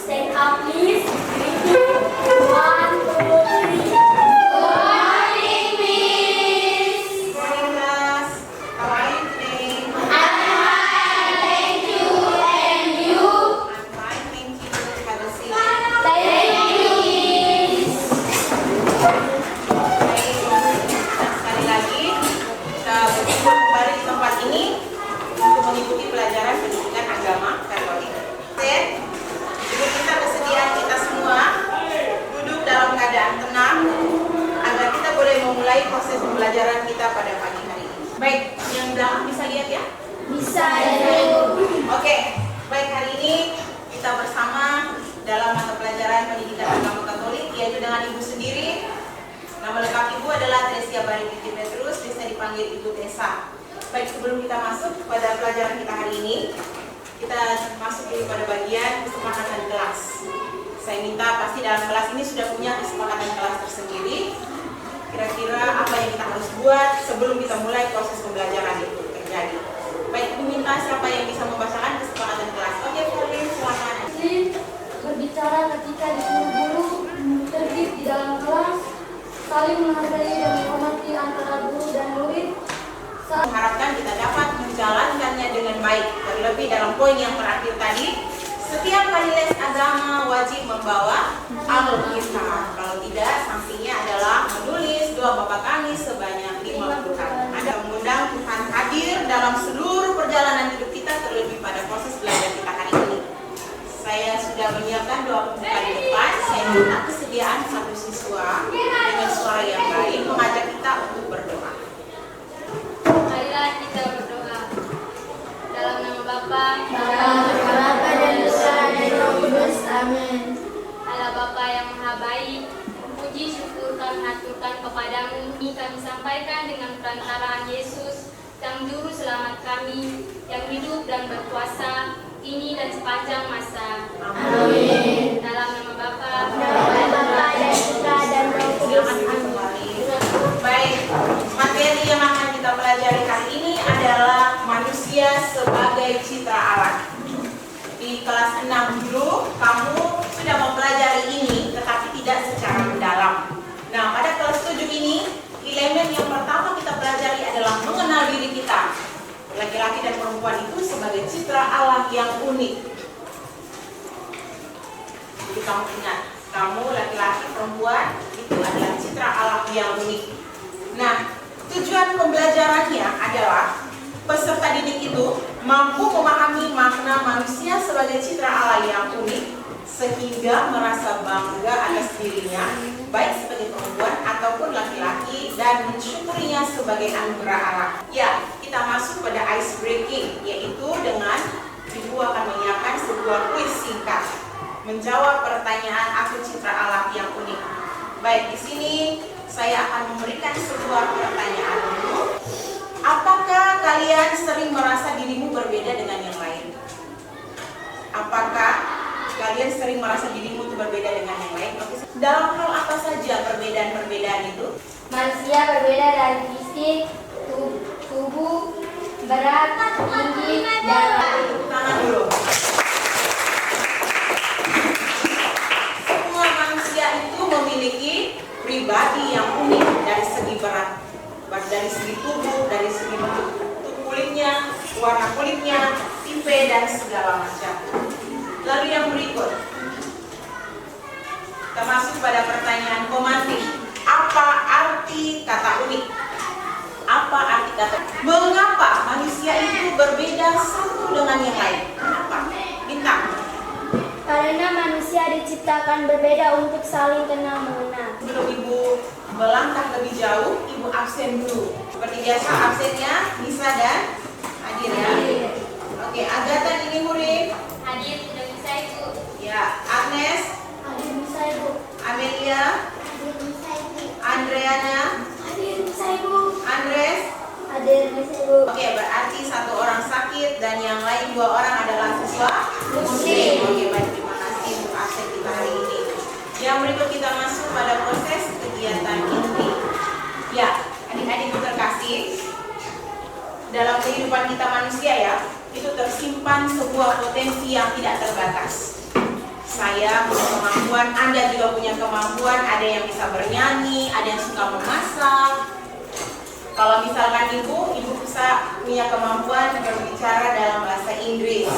Stand up, please. One, two, three. Good morning, Miss. Good morning, class. How are you today? I'm fine, thank you. And you? I'm fine, thank you. Have a seat. Thank you, Miss. Baik, nah, sekali lagi kita berkumpul kembali di tempat ini untuk mengikuti pelajaran pendidikan agama Katolik. Ibu kita kesediaan kita semua duduk dalam keadaan tenang agar kita boleh memulai proses pembelajaran kita pada pagi hari ini. Baik, yang belakang bisa lihat ya? Bisa, Ibu. Oke, baik, hari ini kita bersama dalam mata pelajaran pendidikan agama Katolik, yaitu dengan Ibu sendiri. Nama lengkap Ibu adalah Tresia Bari Binti Petrus, bisa dipanggil Ibu Tessa. Baik, sebelum kita masuk pada pelajaran kita hari ini, kita masuk dulu pada bagian kesepakatan kelas. Saya minta pasti dalam kelas ini sudah punya kesepakatan kelas tersendiri. Kira-kira apa yang kita harus buat sebelum kita mulai proses pembelajaran itu terjadi. Baik, Ibu minta siapa yang bisa membacakan kesepakatan kelas. Oke, Pauline, silakan. Berbicara ketika disuruh guru, tertib di dalam kelas, saling menghargai dan menghormati antara guru dan murid. Harapkan kita dapat menjalankannya dengan baik. Terlebih dalam poin yang terakhir tadi, setiap kali les agama wajib membawa Alkitab. Kalau tidak, sanksinya adalah menulis doa Bapa Kami sebanyak 50 kali. Ada mengundang Tuhan hadir dalam seluruh perjalanan hidup kita, terlebih pada proses belajar kita hari ini. Saya sudah menyiapkan doa pembuka di depan. Saya minta kesediaan satu siswa dengan suara yang baik mengajak kita untuk berdoa. Marilah kita berdoa. Dalam nama Bapa, dan Putra dan Roh Kudus. Amin. Allah Bapa yang Maha Baik, puji syukur kami haturkan kepadamu. Ini kami sampaikan dengan perantaraan Yesus, Sang Juru Selamat kami, yang hidup dan berkuasa kini dan sepanjang masa. Amin. Dalam nama Bapa, dan Putra dan Roh Kudus. Silakan duduk kembali. Baik, materi yang akan kita pelajari kali ini adalah manusia sebagai citra Allah. Di kelas 6 dulu, kamu sudah mempelajari ini, tetapi tidak secara mendalam. Nah, pada kelas 7 ini, elemen yang pertama kita pelajari adalah mengenal diri kita. Laki-laki dan perempuan itu sebagai citra Allah yang unik. Jadi kamu ingat, kamu laki-laki perempuan itu adalah citra Allah yang unik. Nah, tujuan pembelajarannya adalah peserta didik itu mampu memahami makna manusia sebagai citra Allah yang unik sehingga merasa bangga atas dirinya, baik sebagai perempuan ataupun laki-laki, dan mensyukurinya sebagai anugerah Allah. Ya, kita masuk pada ice breaking, yaitu dengan Ibu akan menyiapkan sebuah kuis singkat menjawab pertanyaan aku citra Allah yang unik. Baik, di sini saya akan memberikan sebuah pertanyaan dulu. Apakah kalian sering merasa dirimu berbeda dengan yang lain? Apakah kalian sering merasa dirimu itu berbeda dengan yang lain? Oke. Dalam hal apa saja perbedaan-perbedaan itu? manusia berbeda dari fisik, tubuh, berat, tinggi, dan Tepuk tangan dulu. Semua manusia itu memiliki pribadi yang unik dari segi berat, dari segi tubuh, dari segi bentuk kulitnya, warna kulitnya, tipe, dan segala macam. Lalu yang berikut, kita masuk pada pertanyaan komandik. Apa arti kata unik? Apa arti kata? Mengapa manusia itu berbeda satu dengan yang lain? Kenapa? Bintang. Karena manusia diciptakan berbeda untuk saling kenal mengenal. Sebelum Ibu melangkah lebih jauh, Ibu absen dulu. Seperti biasa absennya Nisa dan hadir ya. Oke, Agatha ini murid. hadir tidak bisa itu. Ya, Ya, Agnes, Hadir bisa Ibu. Amelia, Hadir bisa Ibu. Andreana, Hadir bisa Ibu. Andres. Hadir bisa Ibu. Oke, berarti satu orang sakit dan yang lain 2 orang adalah siswa Muslim. Oke, baik, terima kasih untuk absen kita hari ini. Yang berikut kita masuk pada proses kegiatan inti. Ya, adik-adik terkasih, dalam kehidupan kita manusia ya, itu tersimpan sebuah potensi yang tidak terbatas. Saya punya kemampuan, Anda juga punya kemampuan, ada yang bisa bernyanyi, ada yang suka memasak. Kalau misalkan ibu bisa punya kemampuan berbicara dalam bahasa Inggris.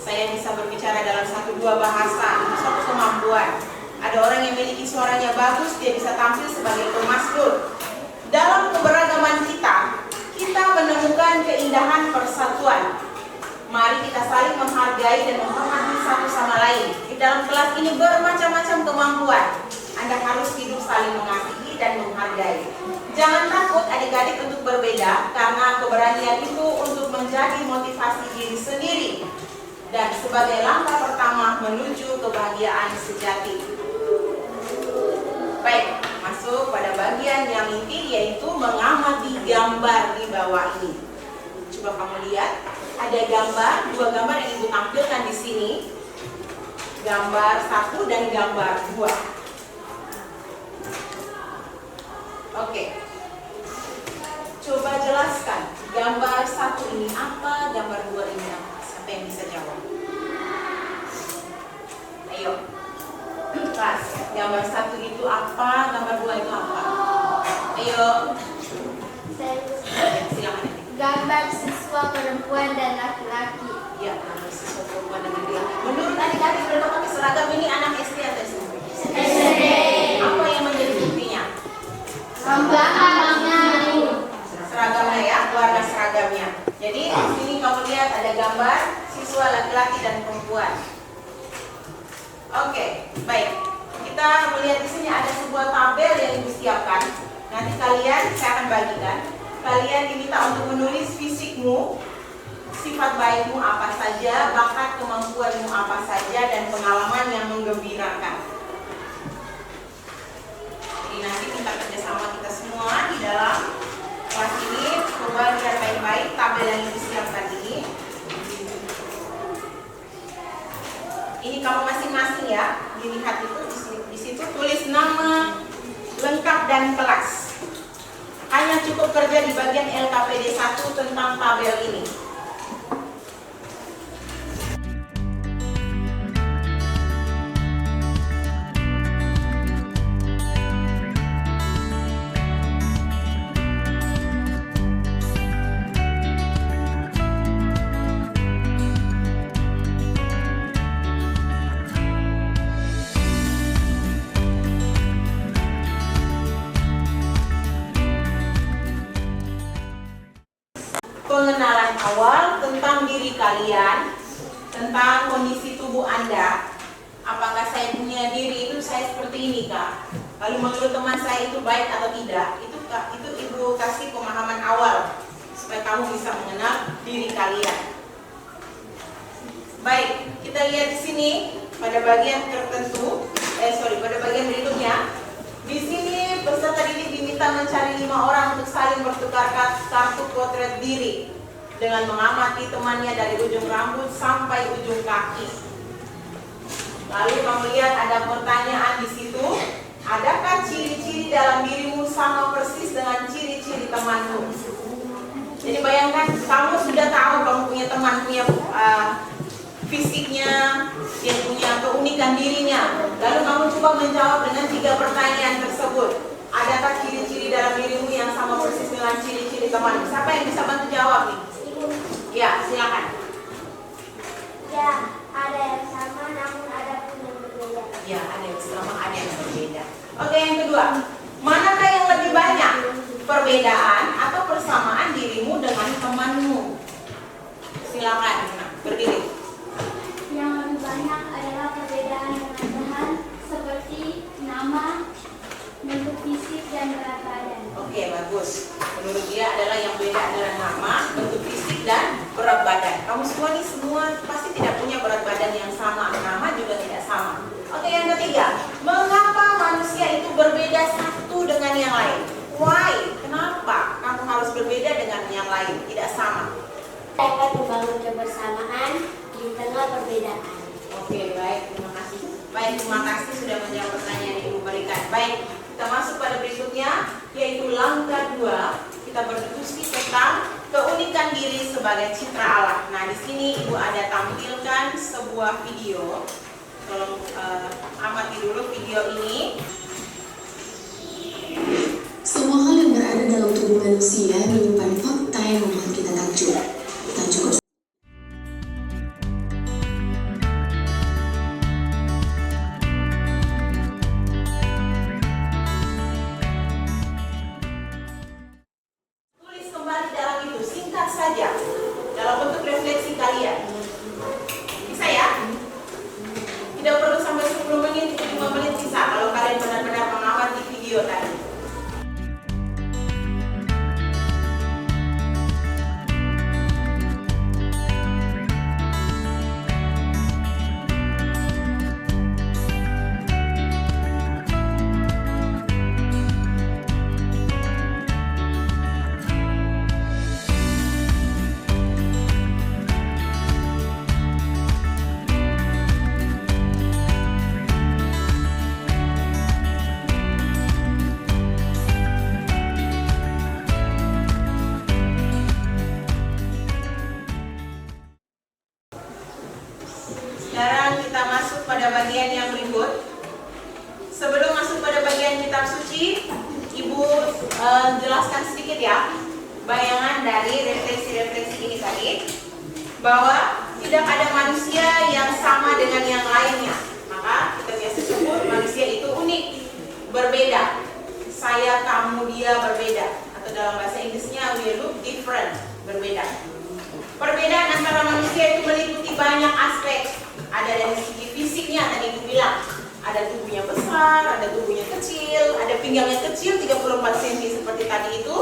Saya bisa berbicara dalam 1-2 bahasa, itu suatu kemampuan. Ada orang yang memiliki suaranya bagus, dia bisa tampil sebagai pemasmur. Dalam keberagaman kita menemukan keindahan persatuan. Mari kita saling menghargai dan menghormati satu sama lain. Di dalam kelas ini bermacam-macam kemampuan. Anda harus hidup saling mengasihi dan menghargai. Jangan takut adik-adik untuk berbeda, karena keberanian itu untuk menjadi motivasi diri sendiri dan sebagai langkah pertama menuju kebahagiaan sejati. Baik, masuk pada bagian yang inti, yaitu mengamati gambar di bawah ini. Coba kamu lihat, ada gambar, 2 gambar yang ibu tampilkan di sini. Gambar 1 dan gambar 2. Oke. Coba jelaskan, gambar 1 ini apa, gambar 2 ini apa? Siapa yang bisa jawab? Ayo. Kelas, gambar 1 itu apa, gambar 2 itu apa? Ayo. Saya Silakan. gambar siswa perempuan dan laki-laki. Ya, gambar siswa perempuan dan laki-laki. Menurut adik-adik mereka pakai seragam ini anak SD atau SMP? SD. Apa yang menjadi buktinya? Gambarnya. Seragamnya ya, warna seragamnya. Jadi di sini kamu lihat ada gambar siswa laki-laki dan perempuan. Oke, baik. Kita melihat di sini ada sebuah tabel yang ibu siapkan. Nanti kalian, saya akan bagikan. Kalian diminta untuk menulis fisikmu, sifat baikmu apa saja, bakat kemampuanmu apa saja, dan pengalaman yang menggembirakan. Jadi nanti minta kerjasama kita semua di dalam kelas ini. Coba lihat baik-baik tabel yang ibu siapkan ini. Ini kamu masing-masing ya, dilihat itu di situ tulis nama lengkap dan kelas. Hanya cukup kerja di bagian LKPD 1 tentang tabel ini. Pengenalan awal tentang diri kalian, tentang kondisi tubuh Anda. Apakah saya punya diri itu saya seperti ini kak? Lalu menurut teman saya itu baik atau tidak? Itu ibu kasih pemahaman awal supaya kamu bisa mengenal diri kalian. Baik, kita lihat di sini pada bagian tertentu. Pada bagian berikutnya. Di sini peserta didik diminta mencari 5 orang untuk saling bertukar kartu potret diri dengan mengamati temannya dari ujung rambut sampai ujung kaki. Lalu kamu lihat ada pertanyaan di situ. Adakah ciri-ciri dalam dirimu sama persis dengan ciri-ciri temanmu? Jadi bayangkan kamu sudah tahu kamu punya teman, punya fisiknya, dia punya keunikan dirinya. Lalu kamu coba menjawab dengan 3 pertanyaan tersebut. Adakah ciri-ciri dalam dirimu yang sama persis dengan ciri-ciri temanmu? Siapa yang bisa bantu jawab nih? Ya, silakan. Ya, ada yang sama namun ada pun yang berbeda. Ya, ada yang sama, ada yang berbeda. Oke, yang kedua. Manakah yang lebih banyak? Perbedaan atau persamaan dirimu dengan temanmu? Silakan, berdiri. Yang lebih banyak adalah perbedaan dengan teman seperti nama, bentuk fisik, dan berat badan. Oke, bagus. Menurut dia adalah yang beda adalah nama, bentuk fisik, dan berat badan. Kamu semua nih pasti tidak punya berat badan yang sama, nama juga tidak Baik, terima kasih sudah menjawab pertanyaan yang Ibu berikan. Baik, kita masuk pada berikutnya, yaitu langkah 2. Kita berdiskusi tentang keunikan diri sebagai citra Allah. Nah, di sini Ibu ada tampilkan sebuah video. Tolong amati dulu video ini. Semua hal yang berada dalam tubuh manusia menyimpan fakta yang membuat kita takjub. Tak cukup Tulis kembali dalam itu, singkat saja, dalam bentuk refleksi kalian. Bisa ya? Tidak perlu sampai 10 menit, 5 menit bisa kalau kalian benar-benar mengamati video tadi. Sekarang kita masuk pada bagian yang berikut. Sebelum masuk pada bagian kitab suci, Ibu jelaskan sedikit ya bayangan dari refleksi-refleksi ini tadi, bahwa tidak ada manusia yang sama dengan yang lainnya. Maka kita biasa sebut manusia itu unik, berbeda. Saya, kamu, dia berbeda. Atau dalam bahasa Inggrisnya we look different, berbeda. Perbedaan antara manusia itu meliputi banyak aspek. Ada dari segi fisiknya, tadi Ibu bilang, ada tubuhnya besar, ada tubuhnya kecil, ada pinggangnya kecil 34 cm seperti tadi itu.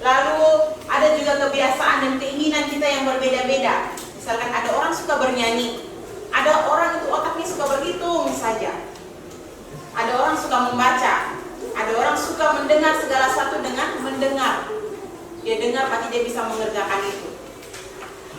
Lalu ada juga kebiasaan dan keinginan kita yang berbeda-beda. Misalkan ada orang suka bernyanyi, ada orang itu otaknya suka berhitung saja, ada orang suka membaca, ada orang suka mendengar segala sesuatu dengan mendengar. Dia dengar pasti dia bisa mengerjakan itu.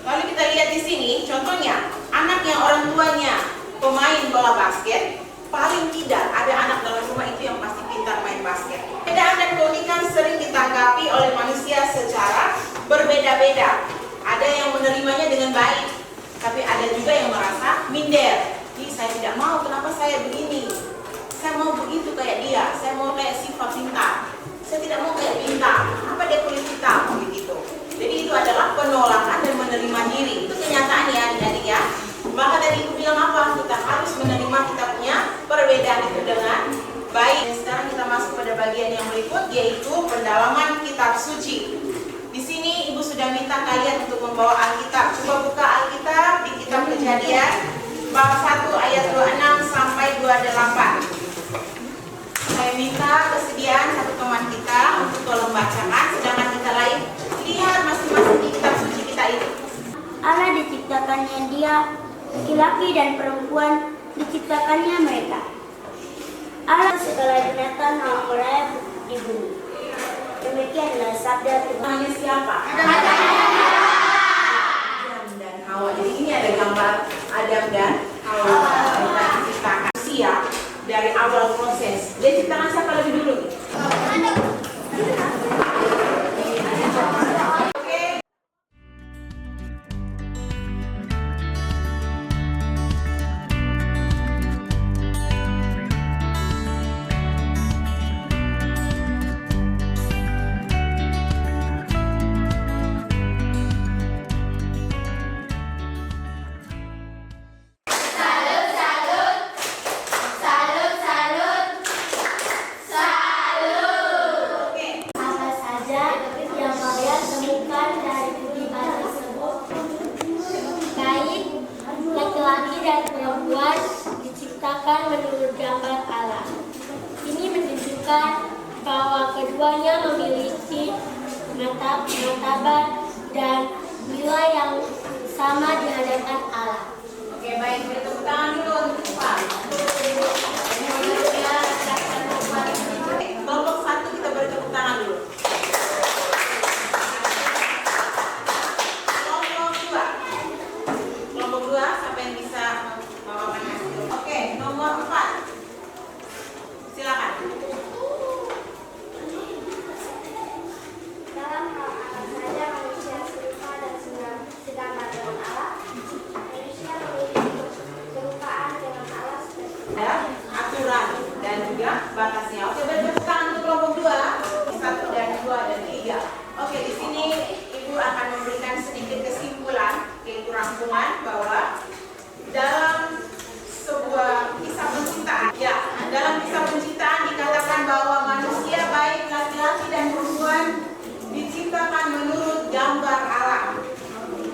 Lalu kita lihat di sini, contohnya anak yang orang tuanya pemain bola basket, paling tidak ada anak dalam rumah itu yang pasti pintar main basket. Perbedaan dan keunikan sering ditanggapi oleh manusia secara berbeda-beda. Ada yang menerimanya dengan baik, tapi ada juga yang merasa minder. Ih, saya tidak mau, kenapa saya begini? Saya mau begitu kayak dia, saya mau kayak sifat pintar. Saya tidak mau kayak pintar, apa dia kulit hitam, begitu. Jadi itu adalah penolakan dan menerima diri. Itu kenyataan ya adik-adik ya. Maka tadi Ibu bilang apa? Kita harus menerima kita punya perbedaan itu dengan baik. Dan sekarang kita masuk pada bagian yang berikut, yaitu pendalaman kitab suci. Di sini Ibu sudah minta kalian untuk membawa Alkitab. Coba buka Alkitab di kitab Kejadian bab 1 ayat 26 sampai 28. Saya minta kesediaan satu teman kita untuk tolong bacakan, sedangkan kita lain lihat masing-masing di kitab suci kita itu. Allah diciptakannya dia, laki-laki dan perempuan diciptakannya mereka. Allah segala binatang yang merayap di bumi. Demikianlah sabda Tuhan. Namanya siapa? Adam dan Hawa. Jadi ini ada gambar Adam dan Hawa. Kita ciptakan manusia dari awal proses. Dia ciptakan siapa lebih dulu? Apa saja yang kalian temukan dari bumi tersebut? Baik, laki-laki dan perempuan diciptakan menurut gambar Allah. Ini menunjukkan bahwa keduanya memiliki martabat dan nilai yang sama di hadapan Allah. Oke, baik, beri tepuk tangan dulu untuk Pak. Kelompok 1 kita beri tepuk tangan dulu. Kelompok 2 siapa yang bisa bawakan hasil? Oke, nomor 4. Ada aturan dan juga batasnya. Oke, bertepuk tangan untuk kelompok 2, 1 dan 2 dan 3. Oke, di sini Ibu akan memberikan sedikit kesimpulan, yaitu rangkuman bahwa dalam sebuah kisah penciptaan, ya, dalam kisah penciptaan dikatakan bahwa manusia baik laki-laki dan perempuan diciptakan menurut gambar Allah,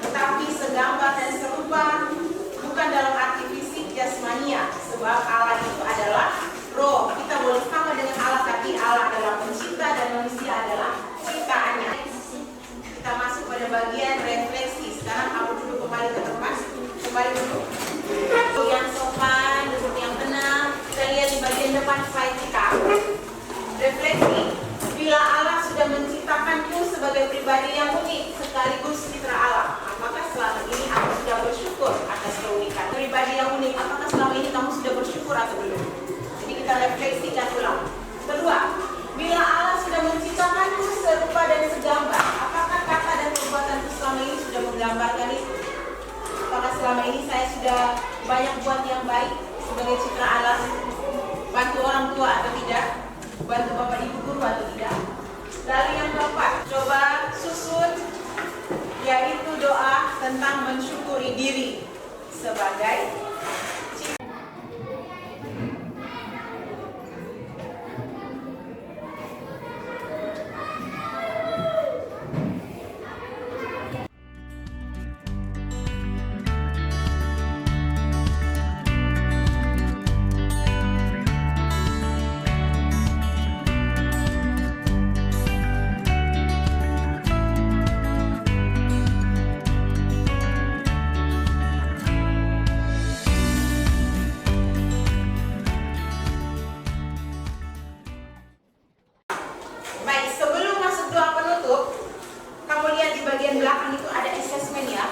tetapi segambar dan serupa, bukan dalam arti fisik jasmania, sebab Allah itu adalah roh. Kita boleh sama dengan Allah, tapi Allah adalah pencipta dan manusia adalah ciptaannya. Kita masuk pada bagian refleksi. Sekarang aku duduk kembali ke tempat, kembali duduk. Yang sopan, duduk yang tenang. Kita lihat di bagian depan slide kita. Refleksi. Bila Allah sudah menciptakanku sebagai pribadi yang unik sekaligus citra Allah, apakah selama ini aku sudah bersyukur atas keunikan pribadi yang unik? Apakah selama ini kamu sudah bersyukur atau belum? Jadi kita refleksikan ulang. Kedua, bila Allah sudah menciptakanku serupa dan segambar, apakah kata dan perbuatanku selama ini sudah menggambarkan itu? Apakah selama ini saya sudah banyak buat yang baik sebagai citra Allah? Bantu orang tua atau tidak? Bantu bapak ibu guru atau tidak? Lalu yang keempat, coba susun, yaitu doa tentang mensyukuri diri sebagai belakang itu ada assessment ya.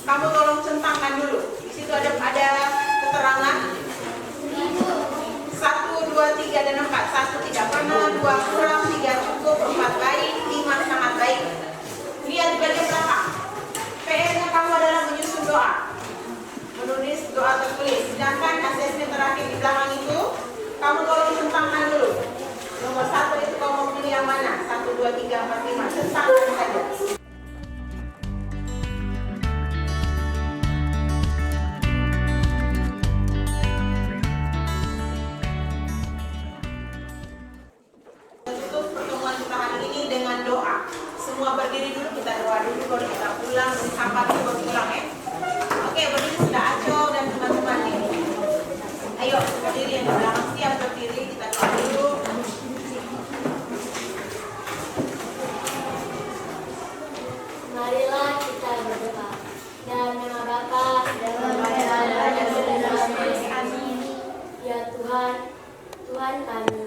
Kamu tolong centangkan dulu. Di situ ada keterangan 1, 2, 3 dan 4. 1 tidak pernah, 2 kurang, 3 cukup, 4 baik, 5 sangat baik. Lihat di bagian belakang. PR-nya kamu adalah menyusun doa, menulis doa tertulis. Sedangkan assessment terakhir di belakang itu kamu tolong centangkan dulu. Nomor 1 itu kamu mau pilih yang mana? 1, 2, 3, 4, 5. Centangkan saja. Doa. Semua berdiri dulu, kita doa dulu, baru kita pulang, bersama dulu, baru pulang ya. Oke, berdiri sudah Aco dan teman-teman ini. Ayo, berdiri yang di belakang siap berdiri, kita doa dulu. Marilah kita berdoa. Dalam nama Bapa dan Nama Amin. Ya Tuhan, Tuhan kami,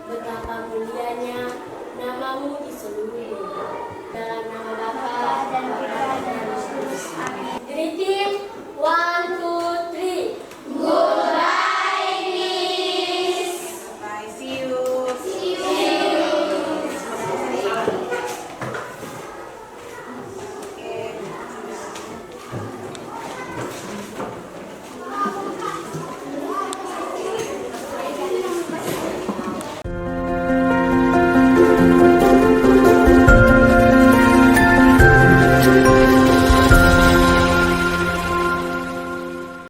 betapa mulianya namamu di seluruh dunia. Dalam nama Bapa dan Putra dan